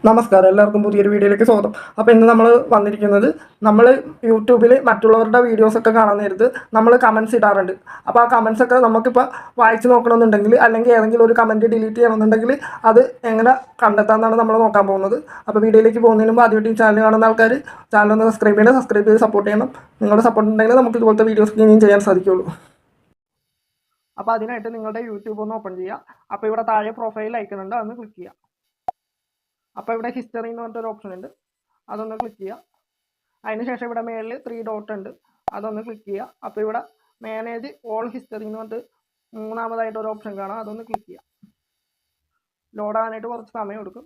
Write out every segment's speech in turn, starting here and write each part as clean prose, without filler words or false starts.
നമസ്കാരം, എല്ലാവർക്കും പുതിയൊരു വീഡിയോയിലേക്ക് സ്വാഗതം. അപ്പോൾ ഇന്ന് നമ്മൾ വന്നിരിക്കുന്നത്, നമ്മൾ യൂട്യൂബിൽ മറ്റുള്ളവരുടെ വീഡിയോസൊക്കെ കാണാൻ നേരത്ത് നമ്മൾ കമൻറ്റ്സ് ഇടാറുണ്ട്. അപ്പോൾ ആ കമൻറ്റ്സൊക്കെ നമുക്കിപ്പോൾ വായിച്ച് നോക്കണമെന്നുണ്ടെങ്കിൽ, അല്ലെങ്കിൽ ഏതെങ്കിലും ഒരു കമൻറ്റ് ഡിലീറ്റ് ചെയ്യണമെന്നുണ്ടെങ്കിൽ അത് എങ്ങനെ കണ്ടെത്താമെന്നാണ് നമ്മൾ നോക്കാൻ പോകുന്നത്. അപ്പോൾ വീഡിയോയിലേക്ക് പോകുന്നതിന് മുമ്പ് ആദ്യമായിട്ട് ഈ ചാനൽ കാണുന്ന ആൾക്കാർ ചാനലൊന്ന് സബ്സ്ക്രൈബ് ചെയ്ത് സപ്പോർട്ട് ചെയ്യണം. നിങ്ങളുടെ സപ്പോർട്ട് ഉണ്ടെങ്കിൽ നമുക്ക് ഇതുപോലത്തെ വീഡിയോസ് ഇനിയും ചെയ്യാൻ സാധിക്കുള്ളൂ. അപ്പോൾ അതിനായിട്ട് നിങ്ങളുടെ യൂട്യൂബ് ഒന്ന് ഓപ്പൺ ചെയ്യുക. അപ്പോൾ ഇവിടെ താഴെ പ്രൊഫൈൽ ഐക്കൺ ഉണ്ട്, അതൊന്ന് ക്ലിക്ക് ചെയ്യുക. അപ്പോൾ ഇവിടെ ഹിസ്റ്ററി എന്ന് പറഞ്ഞിട്ടൊരു ഓപ്ഷൻ ഉണ്ട്, അതൊന്ന് ക്ലിക്ക് ചെയ്യുക. അതിനുശേഷം ഇവിടെ മേളിൽ 3 ഡോട്ട് ഉണ്ട്, അതൊന്ന് ക്ലിക്ക് ചെയ്യുക. അപ്പോൾ ഇവിടെ മാനേജ് ഓൾ ഹിസ്റ്ററി എന്ന് പറഞ്ഞിട്ട് മൂന്നാമതായിട്ട് ഒരു ഓപ്ഷൻ കാണാം, അതൊന്ന് ക്ലിക്ക് ചെയ്യുക. ലോഡ് ആകാനായിട്ട് കുറച്ച് സമയം എടുക്കും.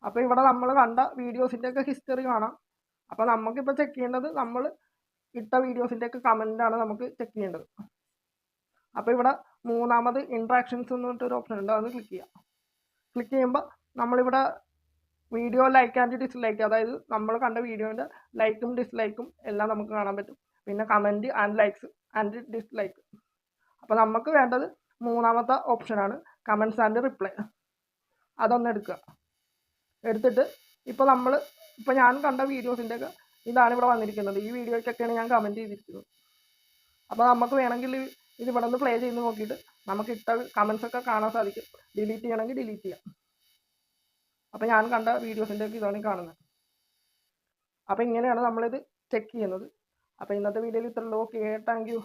അപ്പോൾ ഇവിടെ നമ്മൾ കണ്ട വീഡിയോസിൻ്റെയൊക്കെ ഹിസ്റ്ററി കാണാം. അപ്പോൾ നമുക്കിപ്പോൾ ചെക്ക് ചെയ്യേണ്ടത് നമ്മൾ ഇട്ട വീഡിയോസിൻ്റെയൊക്കെ കമൻറ്റാണ് നമുക്ക് ചെക്ക് ചെയ്യേണ്ടത്. അപ്പോൾ ഇവിടെ മൂന്നാമത് ഇൻട്രാക്ഷൻസ് എന്ന് പറഞ്ഞിട്ടൊരു ഓപ്ഷൻ ഉണ്ട്, അതൊന്ന് ക്ലിക്ക് ചെയ്യുക. ക്ലിക്ക് ചെയ്യുമ്പോൾ നമ്മളിവിടെ വീഡിയോ ലൈക്ക് ആൻഡ് ഡിസ്ലൈക്ക്, അതായത് നമ്മൾ കണ്ട വീഡിയോൻ്റെ ലൈക്കും ഡിസ്ലൈക്കും എല്ലാം നമുക്ക് കാണാൻ പറ്റും. പിന്നെ comment and likes and dislike. അപ്പോൾ നമുക്ക് വേണ്ടത് മൂന്നാമത്തെ ഓപ്ഷനാണ്, കമൻറ്റ്സ് ആൻഡ് റിപ്ലൈ. അതൊന്ന് എടുത്തിട്ട് ഇപ്പോൾ ഞാൻ കണ്ട വീഡിയോസിൻ്റെയൊക്കെ ഇതാണ് ഇവിടെ വന്നിരിക്കുന്നത്. ഈ വീഡിയോയ്ക്കൊക്കെയാണ് ഞാൻ കമൻറ്റ് ചെയ്തിരിക്കുന്നത്. അപ്പോൾ നമുക്ക് വേണമെങ്കിൽ ഇത് ഇവിടെ നിന്ന് പ്ലേ ചെയ്ത് നോക്കിയിട്ട് നമുക്ക് ഇട്ട കമൻറ്റ്സൊക്കെ കാണാൻ സാധിക്കും. ഡിലീറ്റ് ചെയ്യണമെങ്കിൽ ഡിലീറ്റ് ചെയ്യാം. അപ്പോൾ ഞാൻ കണ്ട വീഡിയോസിൻ്റെയൊക്കെ ഇതാണ് കാണുന്നത്. അപ്പോൾ ഇങ്ങനെയാണ് നമ്മളിത് ചെക്ക് ചെയ്യുന്നത്. അപ്പോൾ ഇന്നത്തെ വീഡിയോയിൽ ഇത്രയുള്ളൂ. Okay, thank U.